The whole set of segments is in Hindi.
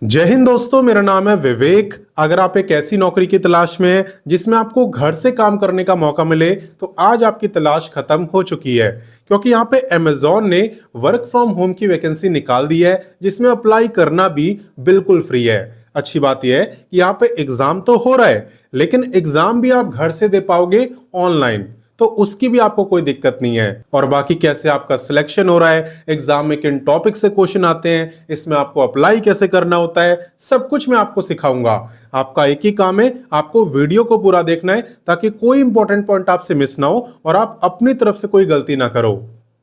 जय हिंद दोस्तों, मेरा नाम है विवेक। अगर आप एक ऐसी नौकरी की तलाश में हैं जिसमें आपको घर से काम करने का मौका मिले तो आज आपकी तलाश खत्म हो चुकी है, क्योंकि यहाँ पे अमेजॉन ने वर्क फ्रॉम होम की वैकेंसी निकाल दी है जिसमें अप्लाई करना भी बिल्कुल फ्री है। अच्छी बात यह है कि यहाँ पे एग्जाम तो हो रहा है, लेकिन एग्जाम भी आप घर से दे पाओगे ऑनलाइन, तो उसकी भी आपको कोई दिक्कत नहीं है। और बाकी कैसे आपका सिलेक्शन हो रहा है, एग्जाम में किन टॉपिक से क्वेश्चन आते हैं, इसमें आपको अप्लाई कैसे करना होता है, सब कुछ मैं आपको सिखाऊंगा। आपका एक ही काम है, आपको वीडियो को पूरा देखना है ताकि कोई इंपॉर्टेंट पॉइंट आपसे मिस ना हो और आप अपनी तरफ से कोई गलती ना करो।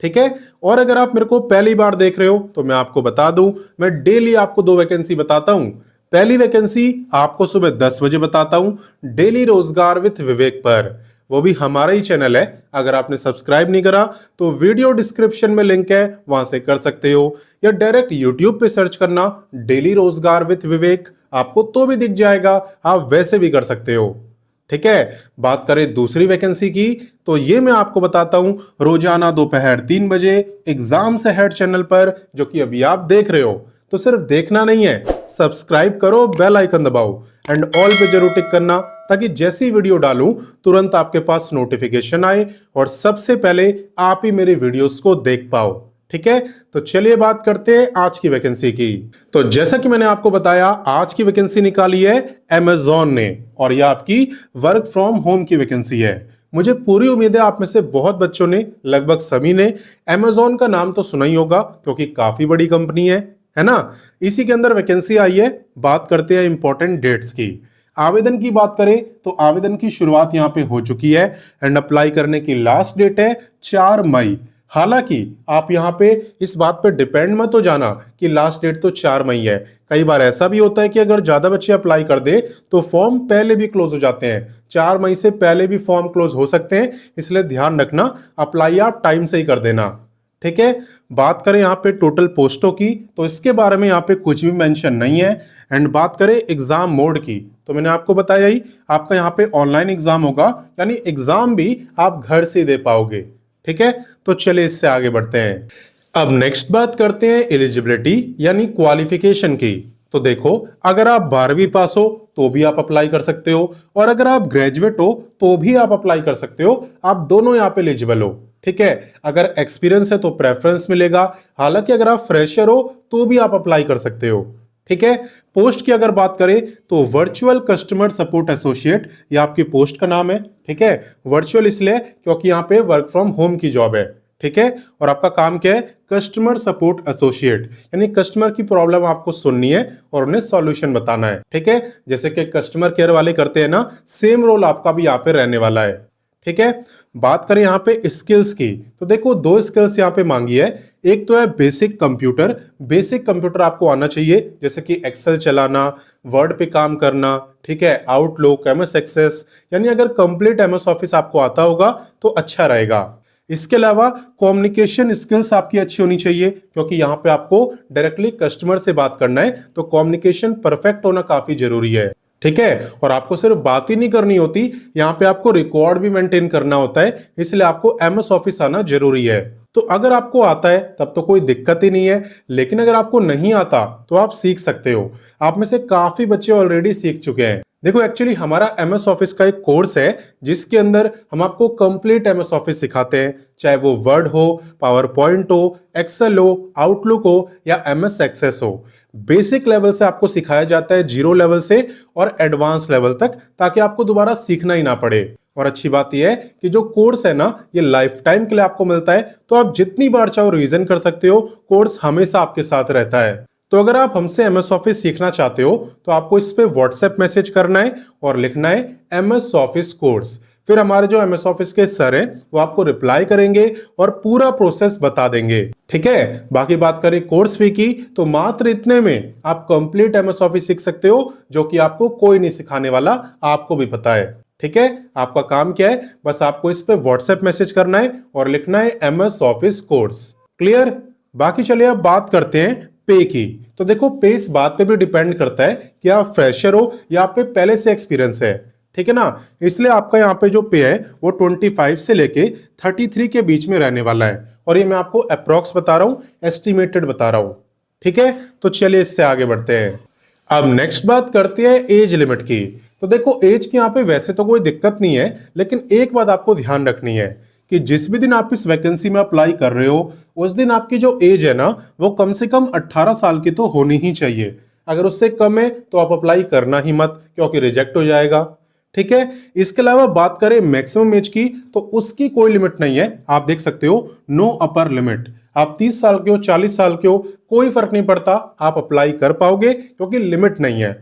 ठीक है। और अगर आप मेरे को पहली बार देख रहे हो तो मैं आपको बता दूं, मैं डेली आपको 2 वैकेंसी बताता हूं। पहली वैकेंसी आपको सुबह 10 बजे बताता हूं, डेली रोजगार विद विवेक पर, वो भी हमारा ही चैनल है। अगर आपने सब्सक्राइब नहीं करा तो वीडियो डिस्क्रिप्शन में लिंक है, वहां से कर सकते हो, या डायरेक्ट यूट्यूब पे सर्च करना डेली रोजगार विद विवेक, आपको तो भी दिख जाएगा। आप वैसे भी कर सकते हो। ठीक है। बात करें दूसरी वैकेंसी की तो ये मैं आपको बताता हूं रोजाना दोपहर 3 बजे एग्जाम से हेड चैनल पर, जो कि अभी आप देख रहे हो। तो सिर्फ देखना नहीं है, सब्सक्राइब करो, बेल आइकन दबाओ एंड ऑल पे जरूर टिक करना, ताकि जैसी वीडियो डालूं तुरंत आपके पास नोटिफिकेशन आए और सबसे पहले आप ही मेरे वीडियोस को देख पाओ। ठीक है। तो चलिए बात करते हैं आज की वैकेंसी की। तो जैसा कि मैंने आपको बताया, आज की वैकेंसी निकाली है अमेजॉन ने, और यह आपकी वर्क फ्रॉम होम की वैकेंसी है। मुझे पूरी उम्मीद है आप में से बहुत बच्चों ने, लगभग सभी ने, अमेजॉन का नाम तो सुना ही होगा, क्योंकि काफी बड़ी कंपनी है ना। इसी के अंदर वैकेंसी आई है। बात करते हैं इंपॉर्टेंट डेट्स की। आवेदन की बात करें तो आवेदन की शुरुआत यहां पे हो चुकी है एंड अप्लाई करने की लास्ट डेट है 4 मई। हालांकि आप यहां पे इस बात पे डिपेंड मत हो जाना कि लास्ट डेट तो 4 मई है। कई बार ऐसा भी होता है कि अगर ज्यादा बच्चे अप्लाई कर दे तो फॉर्म पहले भी क्लोज हो जाते हैं। 4 मई से पहले भी फॉर्म क्लोज हो सकते हैं, इसलिए ध्यान रखना, अप्लाई आप टाइम से ही कर देना। ठीक है। बात करें यहाँ पे टोटल पोस्टों की तो इसके बारे में यहाँ पे कुछ भी मेंशन नहीं है। एंड बात करें एग्जाम मोड की तो मैंने आपको बताया ही, आपका यहाँ पे ऑनलाइन एग्जाम होगा, यानी एग्जाम भी आप घर से दे पाओगे। ठीक है। तो चलिए इससे आगे बढ़ते हैं। अब नेक्स्ट बात करते हैं एलिजिबिलिटी यानी क्वालिफिकेशन की। तो देखो, अगर आप 12वीं पास हो तो भी आप अप्लाई कर सकते हो, और अगर आप ग्रेजुएट हो तो भी आप अप्लाई कर सकते हो। आप दोनों यहाँ पे एलिजिबल हो। ठीक है। अगर एक्सपीरियंस है तो प्रेफरेंस मिलेगा, हालांकि अगर आप फ्रेशर हो तो भी आप अप्लाई कर सकते हो। ठीक है। पोस्ट की अगर बात करें तो वर्चुअल कस्टमर सपोर्ट एसोसिएट, ये आपकी पोस्ट का नाम है। ठीक है। वर्चुअल इसलिए क्योंकि यहाँ पे वर्क फ्रॉम होम की जॉब है। ठीक है। और आपका काम क्या है? कस्टमर सपोर्ट एसोसिएट, यानी कस्टमर की प्रॉब्लम आपको सुननी है और उन्हें सॉल्यूशन बताना है। ठीक है। जैसे कि कस्टमर केयर वाले करते हैं ना, सेम रोल आपका भी यहाँ पे रहने वाला है। ठीक है। बात करें यहाँ पे स्किल्स की तो देखो, 2 स्किल्स यहाँ पे मांगी है। एक तो है बेसिक कंप्यूटर। बेसिक कंप्यूटर आपको आना चाहिए, जैसे कि एक्सेल चलाना, वर्ड पे काम करना। ठीक है। आउटलुक, एमएस एक्सेस, यानी अगर कंप्लीट एमएस ऑफिस आपको आता होगा तो अच्छा रहेगा। इसके अलावा कम्युनिकेशन स्किल्स आपकी अच्छी होनी चाहिए, क्योंकि यहाँ पे आपको डायरेक्टली कस्टमर से बात करना है, तो कम्युनिकेशन परफेक्ट होना काफी जरूरी है। ठीक है। और आपको सिर्फ बात ही नहीं करनी होती, यहाँ पे आपको रिकॉर्ड भी मेंटेन करना होता है, इसलिए आपको एमएस ऑफिस आना जरूरी है। तो अगर आपको आता है तब तो कोई दिक्कत ही नहीं है, लेकिन अगर आपको नहीं आता तो आप सीख सकते हो। आप में से काफी बच्चे ऑलरेडी सीख चुके हैं। देखो, एक्चुअली हमारा एमएस ऑफिस का एक कोर्स है जिसके अंदर हम आपको कंप्लीट एमएस ऑफिस सिखाते हैं, चाहे वो वर्ड हो, पावर पॉइंट हो, एक्सेल हो, आउटलुक हो या एमएस एक्सेस हो। बेसिक लेवल से आपको सिखाया जाता है, 0 लेवल से और एडवांस लेवल तक, ताकि आपको दोबारा सीखना ही ना पड़े। और अच्छी बात यह है कि जो कोर्स है ना, ये लाइफ टाइम के लिए आपको मिलता है, तो आप जितनी बार चाहो रिवीजन कर सकते हो। कोर्स हमेशा आपके साथ रहता है। तो अगर आप हमसे एमएस ऑफिस सीखना चाहते हो तो आपको इस पे व्हाट्सएप मैसेज करना है और लिखना है एमएस ऑफिस कोर्स। फिर हमारे जो एमएस ऑफिस के सर हैं वो आपको रिप्लाई करेंगे और पूरा प्रोसेस बता देंगे। ठीक है। बाकी बात करें कोर्स फी की तो मात्र इतने में आप कंप्लीट एमएस ऑफिस सीख सकते हो, जो कि आपको कोई नहीं सिखाने वाला, आपको भी पता है। ठीक है। आपका काम क्या है? बस आपको इस पे व्हाट्सएप मैसेज करना है और लिखना है एमएस ऑफिस कोर्स। क्लियर? बाकी चलिए अब बात करते हैं पे की। तो देखो, पे इस बात पे भी डिपेंड करता है कि आप फ्रेशर हो या आप पे पहले से एक्सपीरियंस है। ठीक है ना। इसलिए आपका यहाँ पे जो पे है वो 25 से लेके 33 के बीच में रहने वाला है, और ये मैं आपको अप्रॉक्स बता रहा हूं, एस्टिमेटेड बता रहा हूं। ठीक है। तो चलिए इससे आगे बढ़ते हैं। अब नेक्स्ट बात करते हैं एज लिमिट की। तो देखो एज की यहाँ पे वैसे तो कोई दिक्कत नहीं है, लेकिन एक बात आपको ध्यान रखनी है कि जिस भी दिन आप इस वैकेंसी में अप्लाई कर रहे हो उस दिन आपकी जो एज है ना वो कम से कम 18 साल की तो होनी ही चाहिए। अगर उससे कम है तो आप अप्लाई करना ही मत, क्योंकि रिजेक्ट हो जाएगा। ठीक है। इसके अलावा बात करें मैक्सिमम एज की, तो उसकी कोई लिमिट नहीं है। आप देख सकते हो नो अपर लिमिट। आप 30 साल के हो, 40 साल के हो, कोई फर्क नहीं पड़ता, आप अप्लाई कर पाओगे क्योंकि लिमिट नहीं है।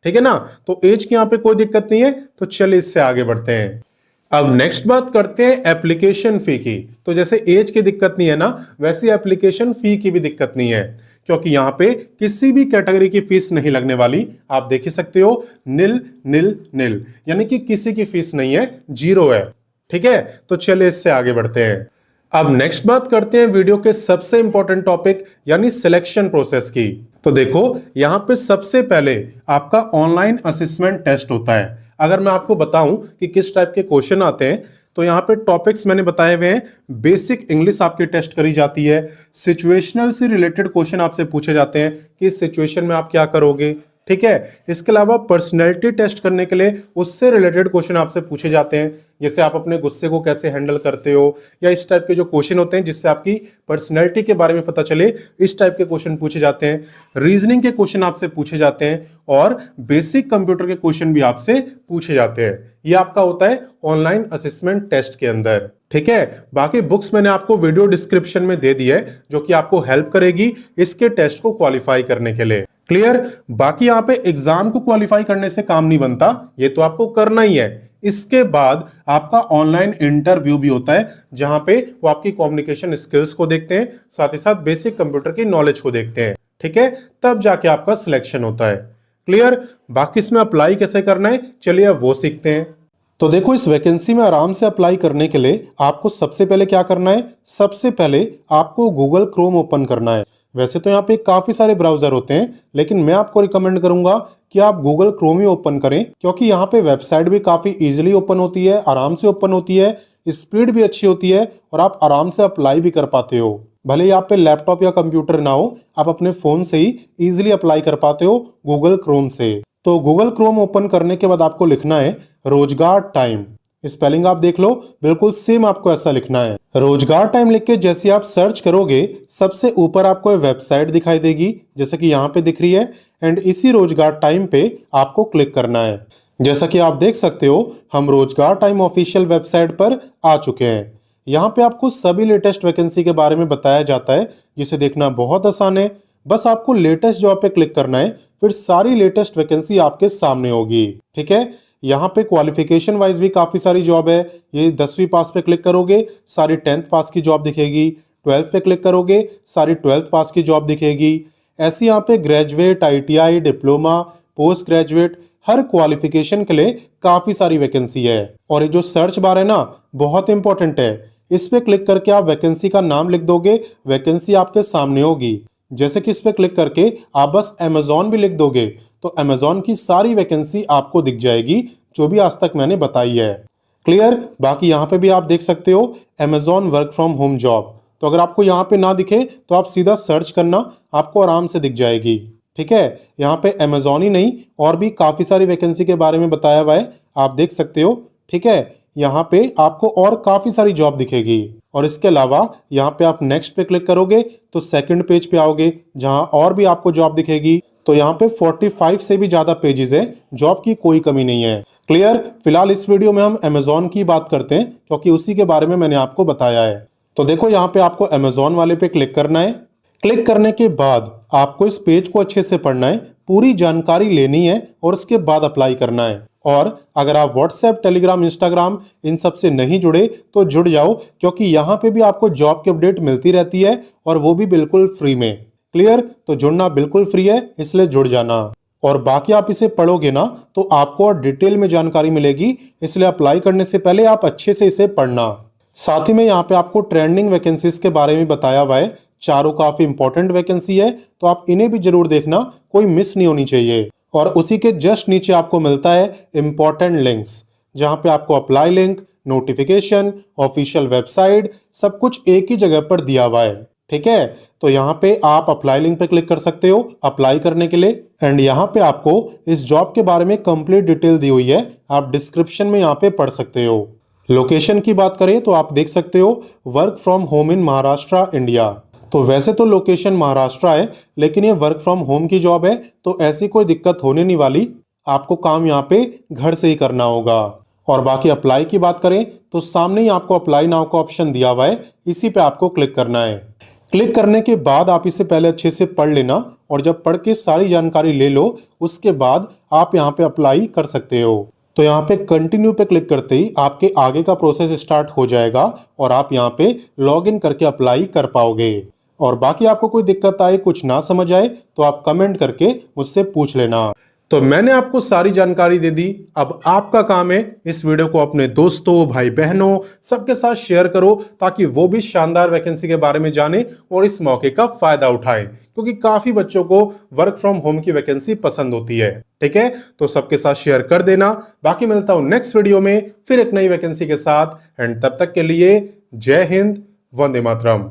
ठीक है ना। तो एज की यहां पे कोई दिक्कत नहीं है। तो चलिए इससे आगे बढ़ते हैं। अब नेक्स्ट बात करते हैं एप्लीकेशन फी की। तो जैसे एज की दिक्कत नहीं है ना, वैसे एप्लीकेशन फी की भी दिक्कत नहीं है, क्योंकि यहां पे किसी भी कैटेगरी की फीस नहीं लगने वाली। आप देख ही सकते हो निल निल निल, यानी कि किसी की फीस नहीं है, जीरो है। ठीक है। तो चलिए इससे आगे बढ़ते हैं। अब नेक्स्ट बात करते हैं वीडियो के सबसे इंपॉर्टेंट टॉपिक यानी सिलेक्शन प्रोसेस की। तो देखो यहां पे सबसे पहले आपका ऑनलाइन असेसमेंट टेस्ट होता है। अगर मैं आपको बताऊं कि किस टाइप के क्वेश्चन आते हैं, तो यहां पे टॉपिक्स मैंने बताए हुए हैं। बेसिक इंग्लिश आपकी टेस्ट करी जाती है, सिचुएशनल से रिलेटेड क्वेश्चन आपसे पूछे जाते हैं कि इस सिचुएशन में आप क्या करोगे। ठीक है। इसके अलावा पर्सनैलिटी टेस्ट करने के लिए उससे रिलेटेड क्वेश्चन आपसे पूछे जाते हैं, जैसे आप अपने गुस्से को कैसे हैंडल करते हो, या इस टाइप के जो क्वेश्चन होते हैं जिससे आपकी पर्सनैलिटी के बारे में पता चले, इस टाइप के क्वेश्चन पूछे जाते हैं। रीजनिंग के क्वेश्चन आपसे पूछे जाते हैं और बेसिक कंप्यूटर के क्वेश्चन भी आपसे पूछे जाते हैं। ये आपका होता है ऑनलाइन असेसमेंट टेस्ट के अंदर। ठीक है। बाकी बुक्स मैंने आपको वीडियो डिस्क्रिप्शन में दे दी है, जो कि आपको हेल्प करेगी इसके टेस्ट को क्वालिफाई करने के लिए। क्लियर। बाकी यहां पे एग्जाम को क्वालिफाई करने से काम नहीं बनता, ये तो आपको करना ही है। इसके बाद आपका ऑनलाइन इंटरव्यू भी होता है, जहां पे वो आपकी कम्युनिकेशन स्किल्स को देखते हैं, साथ ही साथ बेसिक कंप्यूटर की नॉलेज को देखते हैं। ठीक है। तब जाके आपका सिलेक्शन होता है। क्लियर। बाकी इसमें अप्लाई कैसे करना है, चलिए अब वो सीखते हैं। तो देखो इस वैकेंसी में आराम से अप्लाई करने के लिए आपको सबसे पहले क्या करना है, सबसे पहले आपको गूगल क्रोम ओपन करना है। वैसे तो यहाँ पे काफी सारे ब्राउजर होते हैं, लेकिन मैं आपको रिकमेंड करूंगा कि आप गूगल क्रोम ही ओपन करें, क्योंकि यहाँ पे वेबसाइट भी काफी इजीली ओपन होती है, आराम से ओपन होती है, स्पीड भी अच्छी होती है और आप आराम से अप्लाई भी कर पाते हो। भले ही आप पे लैपटॉप या कंप्यूटर ना हो, आप अपने फोन से ही इजीली अप्लाई कर पाते हो गूगल क्रोम से। तो गूगल क्रोम ओपन करने के बाद आपको लिखना है रोजगार टाइम। स्पेलिंग आप देख लो, बिल्कुल सेम आपको ऐसा लिखना है। रोजगार टाइम लिख के जैसे आप सर्च करोगे, सबसे ऊपर आपको एक वेबसाइट दिखाई देगी, जैसे कि यहाँ पे दिख रही है, एंड इसी रोजगार टाइम पे आपको क्लिक करना है। जैसा कि आप देख सकते हो हम रोजगार टाइम ऑफिशियल वेबसाइट पर आ चुके हैं। यहाँ पे आपको सभी लेटेस्ट वैकेंसी के बारे में बताया जाता है, जिसे देखना बहुत आसान है। बस आपको लेटेस्ट जॉब पे क्लिक करना है, फिर सारी लेटेस्ट वैकेंसी आपके सामने होगी। ठीक है। यहाँ पे क्वालिफिकेशन वाइज भी काफी सारी जॉब है। ये 10वीं पास पे क्लिक करोगे सारी 10th पास की जॉब दिखेगी, 12th पे क्लिक करोगे सारी 12th पास की जॉब दिखेगी। ऐसी यहाँ पे graduate, ITI, diploma, post graduate, हर क्वालिफिकेशन के लिए काफी सारी वैकेंसी है। और ये जो सर्च बार है ना, बहुत इंपॉर्टेंट है। इस पे क्लिक करके आप वैकेंसी का नाम लिख दोगे, वैकेंसी आपके सामने होगी। जैसे कि इस पे क्लिक करके आप बस अमेजॉन भी लिख दोगे, तो अमेजॉन की सारी वैकेंसी आपको दिख जाएगी, जो भी आज तक मैंने बताई है। क्लियर। बाकी यहाँ पे भी आप देख सकते हो Amazon work from home job. तो अगर आपको यहाँ पे ना दिखे तो आप सीधा सर्च करना, आपको आराम से दिख जाएगी। ठीक है। यहाँ पे अमेजॉन ही नहीं और भी काफी सारी वैकेंसी के बारे में बताया हुआ है, आप देख सकते हो। ठीक है। यहाँ पे आपको और काफी सारी जॉब दिखेगी। और इसके अलावा यहाँ पे आप नेक्स्ट पे क्लिक करोगे तो सेकंड पेज पे आओगे, जहां और भी आपको जॉब दिखेगी। तो यहाँ पे 45 से भी ज्यादा पेजेस है, जॉब की कोई कमी नहीं है। क्लियर। फिलहाल इस वीडियो में हम अमेजॉन की बात करते हैं, क्योंकि उसी के बारे में मैंने आपको बताया है। तो देखो यहाँ पे आपको अमेजॉन वाले पे क्लिक करना है। क्लिक करने के बाद आपको इस पेज को अच्छे से पढ़ना है, पूरी जानकारी लेनी है और उसके बाद अप्लाई करना है। और अगर आप व्हाट्सएप, टेलीग्राम, इंस्टाग्राम इन सब से नहीं जुड़े तो जुड़ जाओ, क्योंकि यहाँ पे भी आपको जॉब की अपडेट मिलती रहती है और वो भी बिल्कुल फ्री में। क्लियर। तो जुड़ना बिल्कुल फ्री है, इसलिए जुड़ जाना। और बाकी आप इसे पढ़ोगे ना तो आपको और डिटेल में जानकारी मिलेगी, इसलिए अप्लाई करने से पहले आप अच्छे से इसे पढ़ना। साथ ही में यहाँ पे आपको ट्रेंडिंग वैकेंसीज के बारे में बताया हुआ है, चारों काफी इंपॉर्टेंट वैकेंसी है, तो आप इन्हें भी जरूर देखना, कोई मिस नहीं होनी चाहिए। और उसी के जस्ट नीचे आपको मिलता है इंपॉर्टेंट लिंक्स, जहां पे आपको apply link, notification, official website, सब कुछ एक ही जगह पर दिया हुआ है। ठीक है, तो यहाँ पे आप अप्लाई लिंक पे क्लिक कर सकते हो अप्लाई करने के लिए। एंड यहाँ पे आपको इस जॉब के बारे में कंप्लीट डिटेल दी हुई है, आप डिस्क्रिप्शन में यहाँ पे पढ़ सकते हो। लोकेशन की बात करें तो आप देख सकते हो work from home in Maharashtra India. तो वैसे तो लोकेशन महाराष्ट्र है, लेकिन ये वर्क फ्रॉम होम की जॉब है, तो ऐसी कोई दिक्कत होने नहीं वाली, आपको काम यहाँ पे घर से ही करना होगा। और बाकी अप्लाई की बात करें तो सामने ही आपको अप्लाई नाउ का ऑप्शन दिया हुआ है, इसी पे आपको क्लिक करना है। क्लिक करने के बाद आप इसे पहले अच्छे से पढ़ लेना, और जब पढ़ के सारी जानकारी ले लो उसके बाद आप यहाँ पे अप्लाई कर सकते हो। तो यहाँ पे कंटिन्यू पे क्लिक करते ही आपके आगे का प्रोसेस स्टार्ट हो जाएगा और आप यहाँ पे लॉग इन करके अप्लाई कर पाओगे। और बाकी आपको कोई दिक्कत आए, कुछ ना समझ आए तो आप कमेंट करके मुझसे पूछ लेना। तो मैंने आपको सारी जानकारी दे दी, अब आपका काम है इस वीडियो को अपने दोस्तों, भाई बहनों सबके साथ शेयर करो, ताकि वो भी शानदार वैकेंसी के बारे में जाने और इस मौके का फायदा उठाएं, क्योंकि काफी बच्चों को वर्क फ्रॉम होम की वैकेंसी पसंद होती है। ठीक है, तो सबके साथ शेयर कर देना। बाकी मिलता हूं नेक्स्ट वीडियो में फिर एक नई वैकेंसी के साथ, एंड तब तक के लिए जय हिंद, वंदे मातरम।